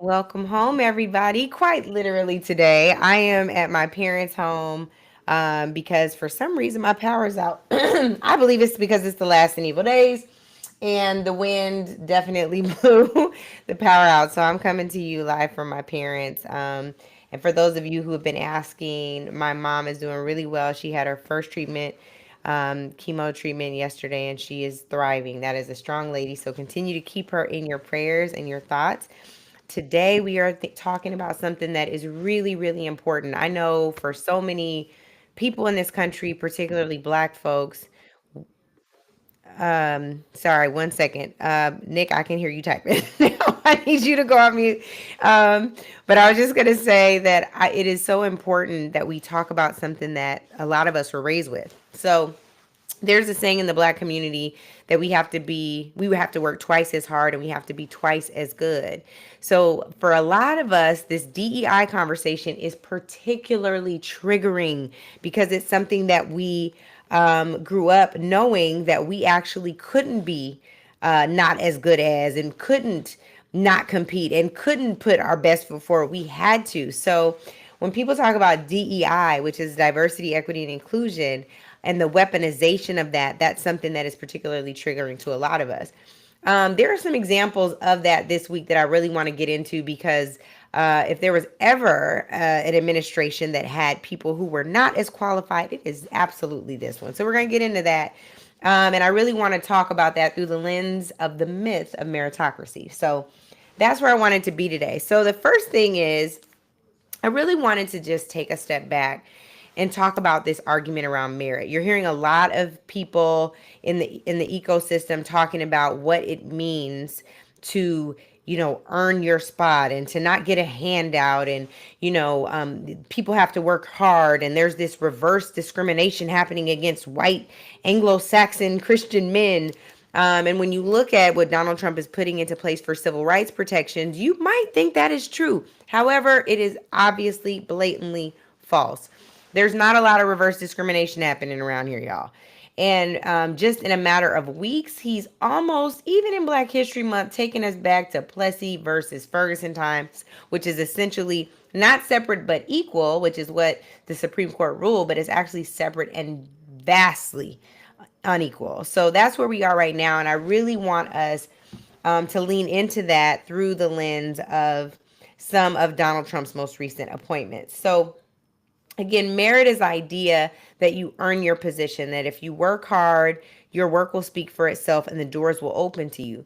Welcome home, everybody. Quite literally today, I am at my parents' home because for some reason my power is out. I believe it's because it's the last and evil days, and the wind definitely blew the power out. So I'm coming to you live from my parents. And for those of you who have been asking, my mom is doing really well. She had her first treatment, chemo treatment yesterday, and she is thriving. That is a strong lady. So continue to keep her in your prayers and your thoughts. Today, we are talking about something that is really, really important. I know for so many people in this country, particularly Black folks. Sorry, one second. Nick, I can hear you typing now. I need you to go on mute. But I was just going to say that it is so important that we talk about something that a lot of us were raised with. So, there's a saying in the Black community that we would have to work twice as hard and we have to be twice as good. So for a lot of us, this DEI conversation is particularly triggering because it's something that we grew up knowing that we actually couldn't be not as good as, and couldn't not compete, and couldn't put our best foot forward. We had to. So when people talk about DEI, which is diversity, equity, and inclusion, and the weaponization of that, that's something that is particularly triggering to a lot of us. There are some examples of that this week that I really want to get into because if there was ever an administration that had people who were not as qualified, it is absolutely this one. So we're going to get into that. And I really want to talk about that through the lens of the myth of meritocracy. So that's where I wanted to be today. So the first thing is, I really wanted to just take a step back and talk about this argument around merit. You're hearing a lot of people in the ecosystem talking about what it means to earn your spot and to not get a handout, and people have to work hard, and there's this reverse discrimination happening against white Anglo-Saxon Christian men. And when you look at what Donald Trump is putting into place for civil rights protections, you might think that is true. However, it is obviously blatantly false. There's not a lot of reverse discrimination happening around here, y'all. And just in a matter of weeks, he's almost, even in Black History Month, taking us back to Plessy versus Ferguson times, which is essentially not separate but equal, which is what the Supreme Court ruled, but it's actually separate and vastly unequal. So that's where we are right now. And I really want us to lean into that through the lens of some of Donald Trump's most recent appointments. So again, merit is the idea that you earn your position, that if you work hard, your work will speak for itself and the doors will open to you.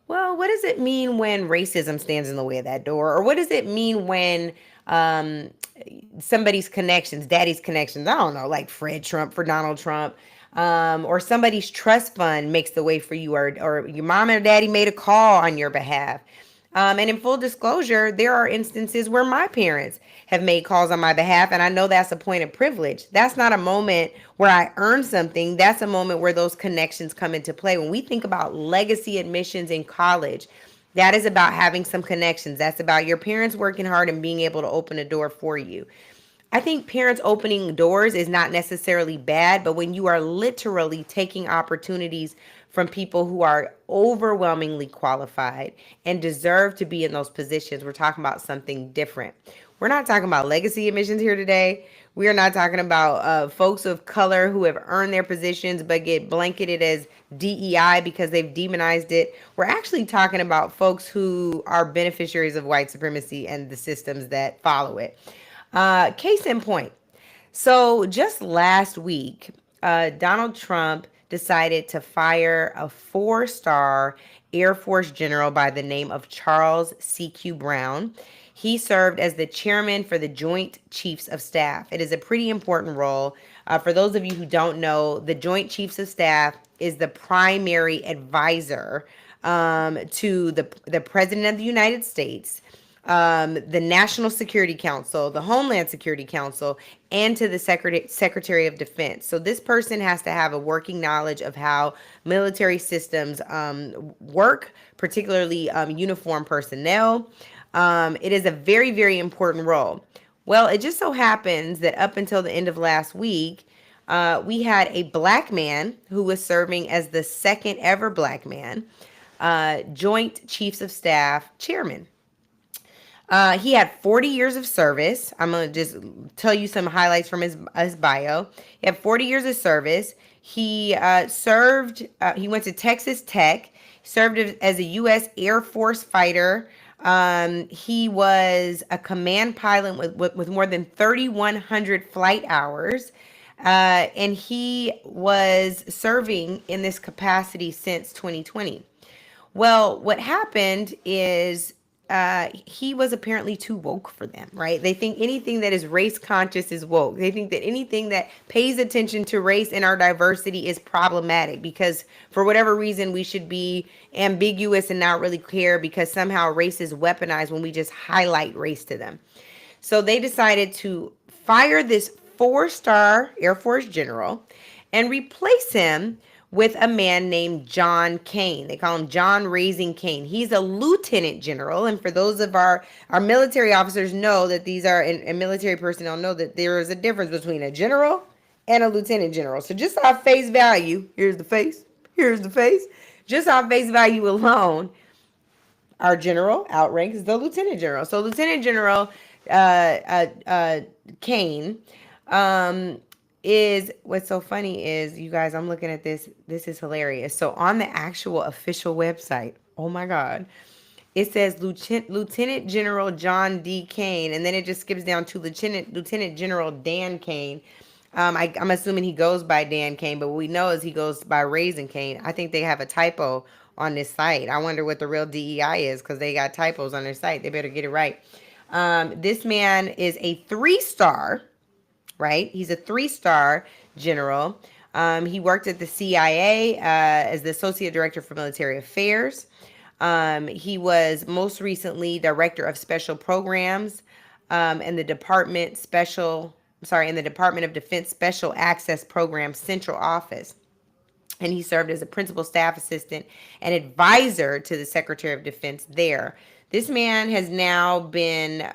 Well, what does it mean when racism stands in the way of that door? Or what does it mean when somebody's connections, daddy's connections, I don't know, like Fred Trump for Donald Trump, or somebody's trust fund makes the way for you, or your mom or daddy made a call on your behalf? And in full disclosure, there are instances where my parents have made calls on my behalf, and I know that's a point of privilege. That's not a moment where I earn something. That's a moment where those connections come into play. When we think about legacy admissions in college, that is about having some connections. That's about your parents working hard and being able to open a door for you. I think parents opening doors is not necessarily bad, but when you are literally taking opportunities from people who are overwhelmingly qualified and deserve to be in those positions, we're talking about something different. We're not talking about legacy admissions here today. We are not talking about folks of color who have earned their positions but get blanketed as DEI because they've demonized it. We're actually talking about folks who are beneficiaries of white supremacy and the systems that follow it. Case in point. So just last week, Donald Trump decided to fire a 4-star Air Force general by the name of Charles C.Q. Brown. He served as the chairman for the Joint Chiefs of Staff. It is a pretty important role. For those of you who don't know, the Joint Chiefs of Staff is the primary advisor to the President of the United States, the National Security Council, the Homeland Security Council, and to the Secretary of Defense. So this person has to have a working knowledge of how military systems work, particularly uniformed personnel. It is a very, very important role. Well, it just so happens that up until the end of last week, we had a Black man who was serving as the second ever Black man, Joint Chiefs of Staff chairman. He had 40 years of service. I'm going to just tell you some highlights from his bio. He had 40 years of service. He he went to Texas Tech, served as a U.S. Air Force fighter. He was a command pilot with more than 3,100 flight hours. And he was serving in this capacity since 2020. Well, what happened is he was apparently too woke for them, right? They think anything that is race conscious is woke. They think that anything that pays attention to race and our diversity is problematic because for whatever reason we should be ambiguous and not really care because somehow race is weaponized when we just highlight race to them. So they decided to fire this 4-star Air Force general and replace him with a man named John Caine. They call him John Raising Caine. He's a lieutenant general. And for those of our military officers know that these are, and military personnel know that there is a difference between a general and a lieutenant general. So just off face value, here's the face, just off face value alone, our general outranks the lieutenant general. So Lieutenant General Caine is, what's so funny is, you guys, I'm looking at this is hilarious. So on the actual official website, oh my God, it says Lieutenant General John D. Caine, and then it just skips down to Lieutenant General Dan Caine. I'm assuming he goes by Dan Caine, but what we know is he goes by Raising Caine. I think they have a typo on this site. I wonder what the real DEI is because they got typos on their site. They better get it right. This man is a 3-star, right? He's a 3-star general. He worked at the CIA as the Associate Director for Military Affairs. He was most recently Director of Special Programs in the Department of Defense Special Access Program Central Office. And he served as a principal staff assistant and advisor to the Secretary of Defense there. This man has now been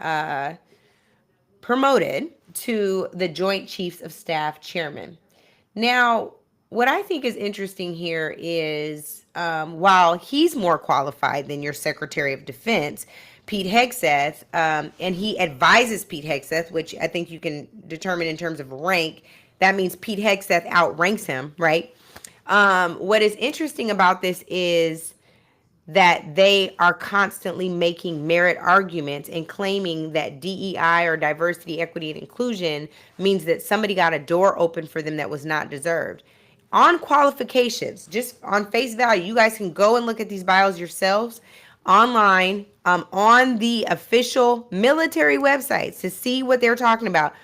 promoted to the Joint Chiefs of Staff Chairman. Now, what I think is interesting here is while he's more qualified than your Secretary of Defense, Pete Hegseth, and he advises Pete Hegseth, which I think you can determine in terms of rank. That means Pete Hegseth outranks him, right? What is interesting about this is that they are constantly making merit arguments and claiming that DEI or diversity, equity, and inclusion means that somebody got a door open for them that was not deserved. On qualifications, just on face value, you guys can go and look at these bios yourselves online on the official military websites to see what they're talking about.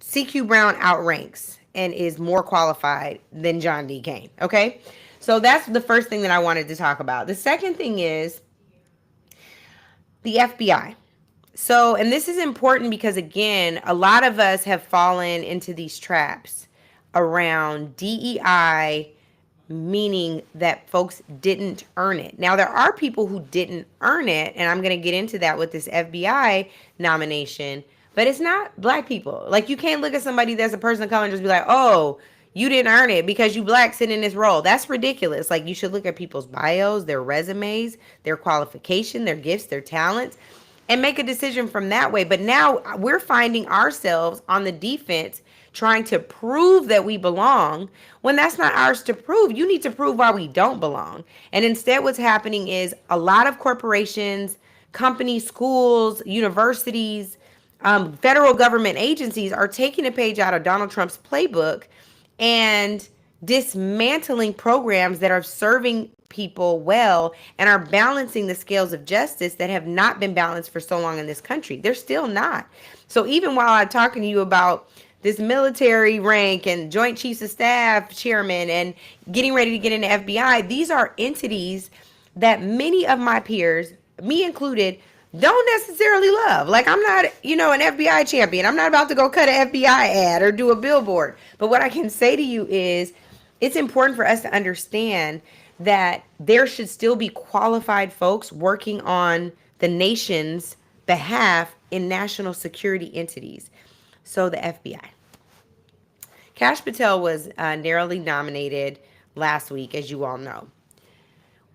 CQ Brown outranks and is more qualified than John D. Caine, okay? So that's the first thing that I wanted to talk about. The second thing is the FBI. So, and this is important because, again, a lot of us have fallen into these traps around DEI, meaning that folks didn't earn it. Now, there are people who didn't earn it, and I'm going to get into that with this FBI nomination, but it's not black people. Like, you can't look at somebody that's a person of color and just be like, oh, you didn't earn it because you black sit in this role. That's ridiculous. Like, you should look at people's bios, their resumes, their qualification, their gifts, their talents, and make a decision from that way. But now we're finding ourselves on the defense trying to prove that we belong when that's not ours to prove. You need to prove why we don't belong. And instead what's happening is a lot of corporations, companies, schools, universities, federal government agencies are taking a page out of Donald Trump's playbook and dismantling programs that are serving people well and are balancing the scales of justice that have not been balanced for so long in this country. They're still not. So even while I'm talking to you about this military rank and Joint Chiefs of Staff chairman and getting ready to get into FBI, these are entities that many of my peers, me included, don't necessarily love. Like, I'm not, an FBI champion. I'm not about to go cut an FBI ad or do a billboard. But what I can say to you is it's important for us to understand that there should still be qualified folks working on the nation's behalf in national security entities. So the FBI. Kash Patel was narrowly nominated last week, as you all know.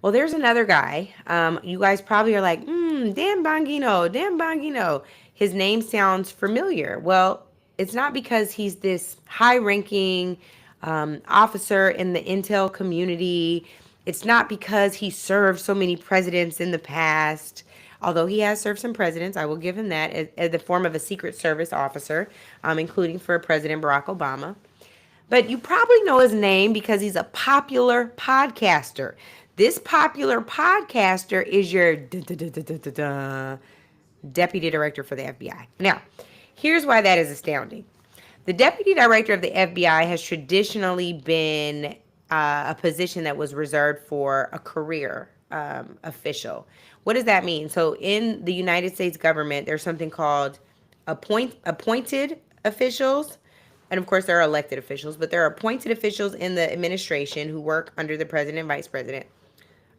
Well, there's another guy. You guys probably are like, Dan Bongino, Dan Bongino. His name sounds familiar. Well, it's not because he's this high-ranking officer in the intel community. It's not because he served so many presidents in the past. Although he has served some presidents, I will give him that as the form of a Secret Service officer, including for President Barack Obama. But you probably know his name because he's a popular podcaster. This popular podcaster is your deputy director for the FBI. Now, here's why that is astounding. The deputy director of the FBI has traditionally been a position that was reserved for a career official. What does that mean? So in the United States government, there's something called appointed officials. And of course, there are elected officials, but there are appointed officials in the administration who work under the president and vice president.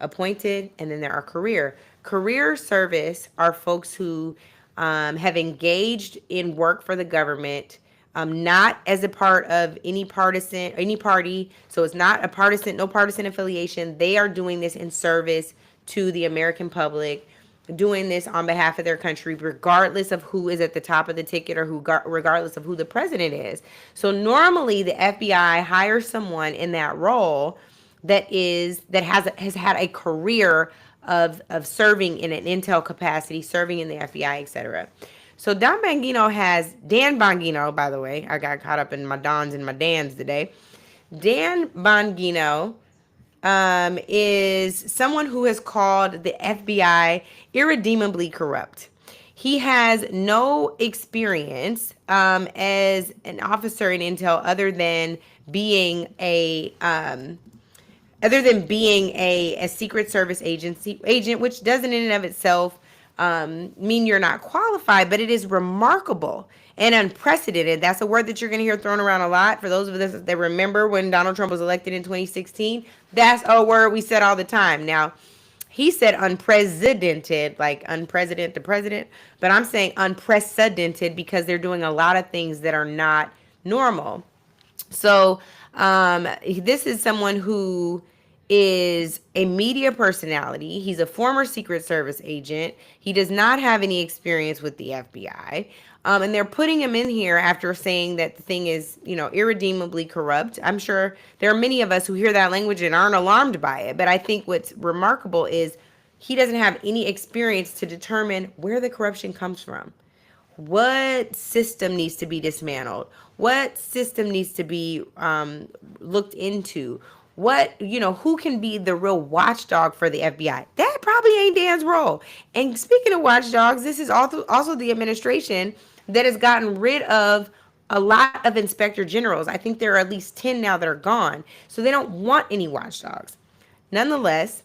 Appointed, and then there are career. Career service are folks who have engaged in work for the government, not as a part of any party. So it's not no partisan affiliation. They are doing this in service to the American public, doing this on behalf of their country, regardless of who is at the top of the ticket or regardless of who the president is. So normally the FBI hires someone in that role that has had a career of serving in an intel capacity, serving in the FBI, etc. So Dan Bongino, by the way, I got caught up in my Dons and my Dans today. Dan Bongino is someone who has called the FBI irredeemably corrupt. He has no experience as an officer in intel other than being a Secret Service agent, which doesn't in and of itself mean you're not qualified, but it is remarkable and unprecedented. That's a word that you're going to hear thrown around a lot. For those of us that remember when Donald Trump was elected in 2016, that's a word we said all the time. Now, he said unprecedented, like unpresident to president, but I'm saying unprecedented because they're doing a lot of things that are not normal. So this is someone who is a media personality. He's a former Secret Service agent. He does not have any experience with the FBI. And they're putting him in here after saying that the thing is, irredeemably corrupt. I'm sure there are many of us who hear that language and aren't alarmed by it. But I think what's remarkable is he doesn't have any experience to determine where the corruption comes from. What system needs to be dismantled? What system needs to be looked into? Who can be the real watchdog for the FBI? That probably ain't Dan's role. And speaking of watchdogs, this is also the administration that has gotten rid of a lot of inspector generals. I think there are at least 10 now that are gone. So they don't want any watchdogs. Nonetheless,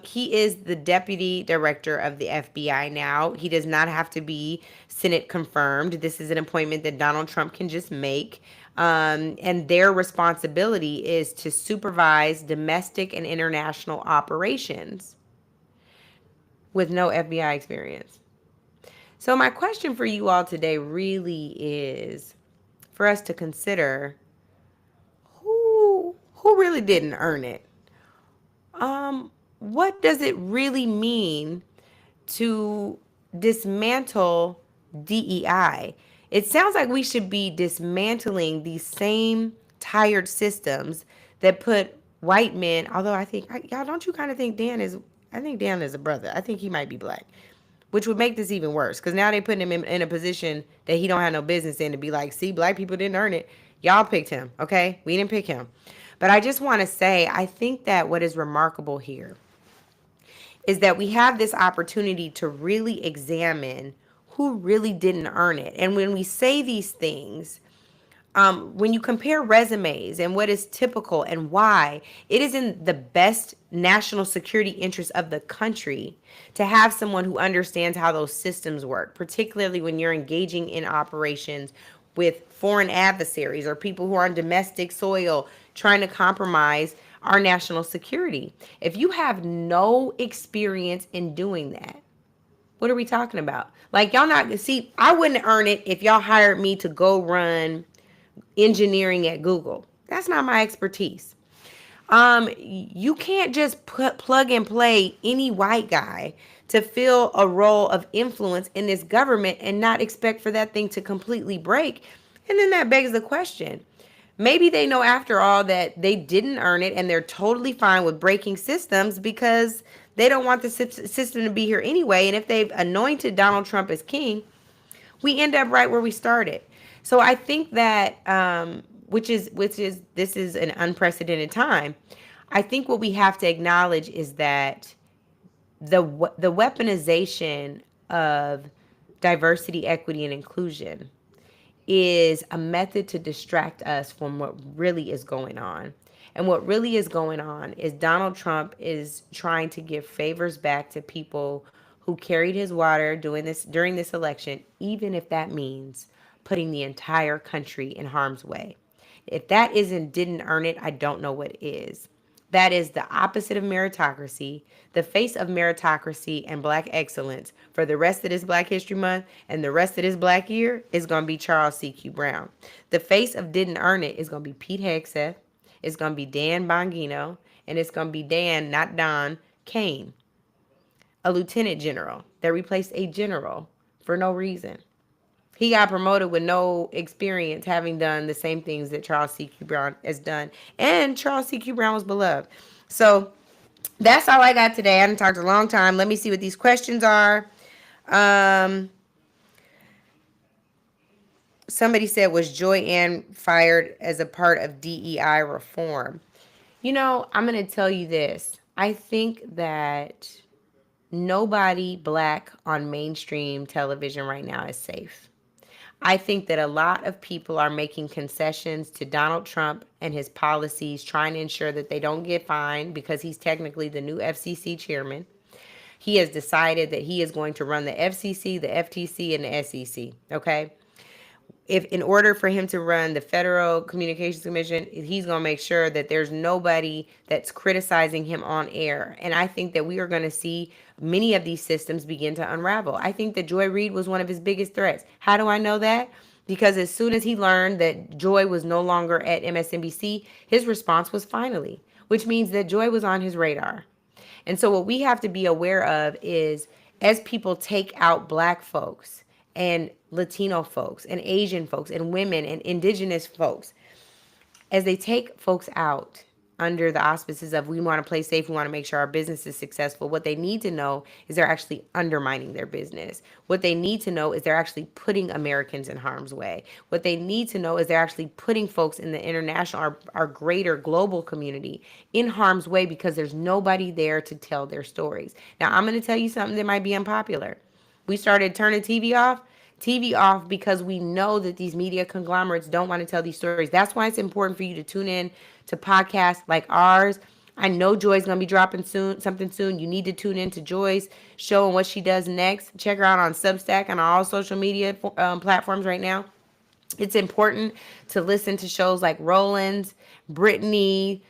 he is the deputy director of the FBI now. He does not have to be Senate confirmed. This is an appointment that Donald Trump can just make. And their responsibility is to supervise domestic and international operations with no FBI experience. So my question for you all today really is for us to consider who really didn't earn it. What does it really mean to dismantle DEI? It sounds like we should be dismantling these same tired systems that put white men, although y'all, don't you kind of think Dan is a brother. I think he might be black, which would make this even worse because now they putting him in a position that he don't have no business in to be like, see, black people didn't earn it. Y'all picked him, okay? We didn't pick him. But I just want to say, I think that what is remarkable here is that we have this opportunity to really examine who really didn't earn it. And when we say these things, when you compare resumes and what is typical and why, it is in the best national security interest of the country to have someone who understands how those systems work, particularly when you're engaging in operations with foreign adversaries or people who are on domestic soil trying to compromise our national security. If you have no experience in doing that, what are we talking about? Like, y'all not, see, I wouldn't earn it if y'all hired me to go run engineering at Google. That's not my expertise. You can't just plug and play any white guy to fill a role of influence in this government and not expect for that thing to completely break. And then that begs the question. Maybe they know after all that they didn't earn it and they're totally fine with breaking systems because they don't want the system to be here anyway. And if they've anointed Donald Trump as king, we end up right where we started. So I think that which is this is an unprecedented time. I think what we have to acknowledge is that the weaponization of diversity, equity, and inclusion is a method to distract us from what really is going on. And what really is going on is Donald Trump is trying to give favors back to people who carried his water during this election, even if that means putting the entire country in harm's way. If that isn't didn't earn it, I don't know what is. That is the opposite of meritocracy, the face of meritocracy and black excellence for the rest of this Black History Month and the rest of this Black year is going to be Charles C.Q. Brown. The face of didn't earn it is going to be Pete Hegseth, it's going to be Dan Bongino, and it's going to be Dan, not Don, Caine, a lieutenant general that replaced a general for no reason. He got promoted with no experience having done the same things that Charles C.Q. Brown has done. And Charles C.Q. Brown was beloved. So that's all I got today. I haven't talked a long time. Let me see what these questions are. Somebody said, was Joy Ann fired as a part of DEI reform? You know, I'm going to tell you this. I think that nobody black on mainstream television right now is safe. I think that a lot of people are making concessions to Donald Trump and his policies, trying to ensure that they don't get fined because he's technically the new FCC chairman. He has decided that he is going to run the FCC, the FTC, and the SEC, okay? If in order for him to run the Federal Communications Commission, he's going to make sure that there's nobody that's criticizing him on air. And I think that we are going to see many of these systems begin to unravel. I think that Joy Reid was one of his biggest threats. How do I know that? Because as soon as he learned that Joy was no longer at MSNBC, his response was finally, which means that Joy was on his radar. And so what we have to be aware of is as people take out black folks and Latino folks and Asian folks and women and indigenous folks, as they take folks out under the auspices of we want to play safe, we want to make sure our business is successful, what they need to know is they're actually undermining their business. What they need to know is they're actually putting Americans in harm's way. What they need to know is they're actually putting folks in the international, our greater global community in harm's way because there's nobody there to tell their stories. Now, I'm going to tell you something that might be unpopular. We started turning TV off because we know that these media conglomerates don't want to tell these stories. That's why it's important for you to tune in to podcasts like ours. I know Joy's going to be dropping something soon. You need to tune in to Joy's show and what she does next. Check her out on Substack and all social media platforms right now. It's important to listen to shows like Roland's, Brittany,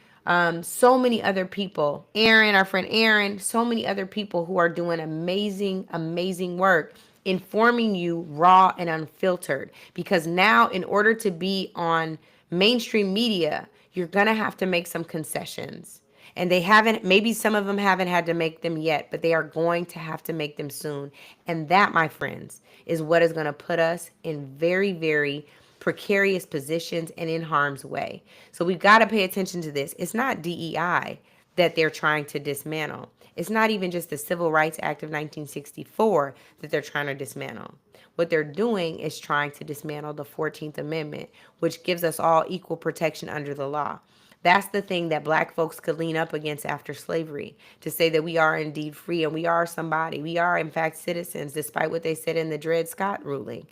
so many other people, Aaron, our friend Aaron, so many other people who are doing amazing, amazing work, informing you raw and unfiltered. Because now, in order to be on mainstream media, you're going to have to make some concessions. And they haven't, maybe some of them haven't had to make them yet, but they are going to have to make them soon. And that, my friends, is what is going to put us in very, very precarious positions and in harm's way. So we've got to pay attention to this. It's not DEI that they're trying to dismantle. It's not even just the Civil Rights Act of 1964 that they're trying to dismantle. What they're doing is trying to dismantle the 14th Amendment, which gives us all equal protection under the law. That's the thing that black folks could lean up against after slavery, to say that we are indeed free and we are somebody. We are, in fact, citizens, despite what they said in the Dred Scott ruling.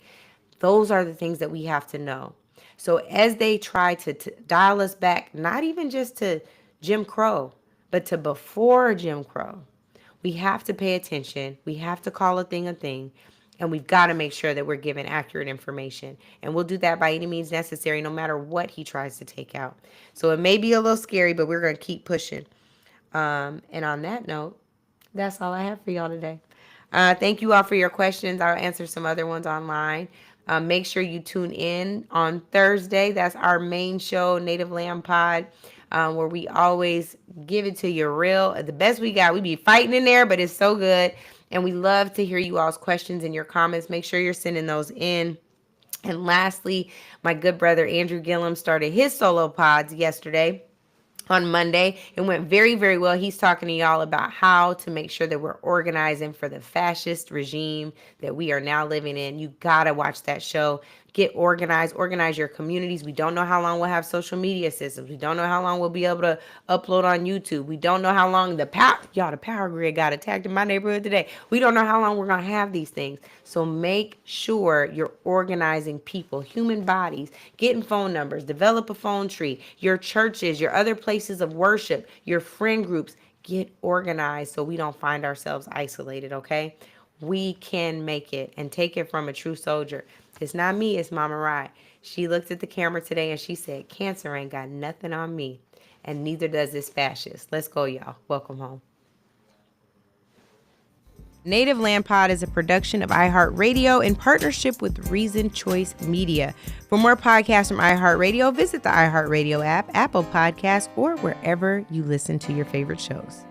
Those are the things that we have to know. So as they try to dial us back, not even just to Jim Crow, but to before Jim Crow, we have to pay attention. We have to call a thing, and we've got to make sure that we're giving accurate information. And we'll do that by any means necessary, no matter what he tries to take out. So it may be a little scary, but we're going to keep pushing. And on that note, that's all I have for y'all today. Thank you all for your questions. I'll answer some other ones online. Make sure you tune in on Thursday. That's our main show, Native Land Pod. where we always give it to you real. The best we got. We be fighting in there, but it's so good. And we love to hear you all's questions and your comments. Make sure you're sending those in. And lastly, my good brother Andrew Gillum started his SoloPods yesterday. On Monday. It went very, very well. He's talking to y'all about how to make sure that we're organizing for the fascist regime that we are now living in. You gotta watch that show. Get organized, organize your communities. We don't know how long we'll have social media systems. We don't know how long we'll be able to upload on YouTube. We don't know how long the power grid got attacked in my neighborhood today. We don't know how long we're gonna have these things. So make sure you're organizing people, human bodies, getting phone numbers, develop a phone tree, your churches, your other places of worship, your friend groups. Get organized so we don't find ourselves isolated, okay? We can make it, and take it from a true soldier. It's not me, it's Mama Rai. She looked at the camera today and she said, cancer ain't got nothing on me, and neither does this fascist. Let's go, y'all. Welcome home. Native Land Pod is a production of iHeart Radio in partnership with Reason Choice Media. For more podcasts from iHeart Radio, visit the iHeart Radio app, Apple Podcasts, or wherever you listen to your favorite shows.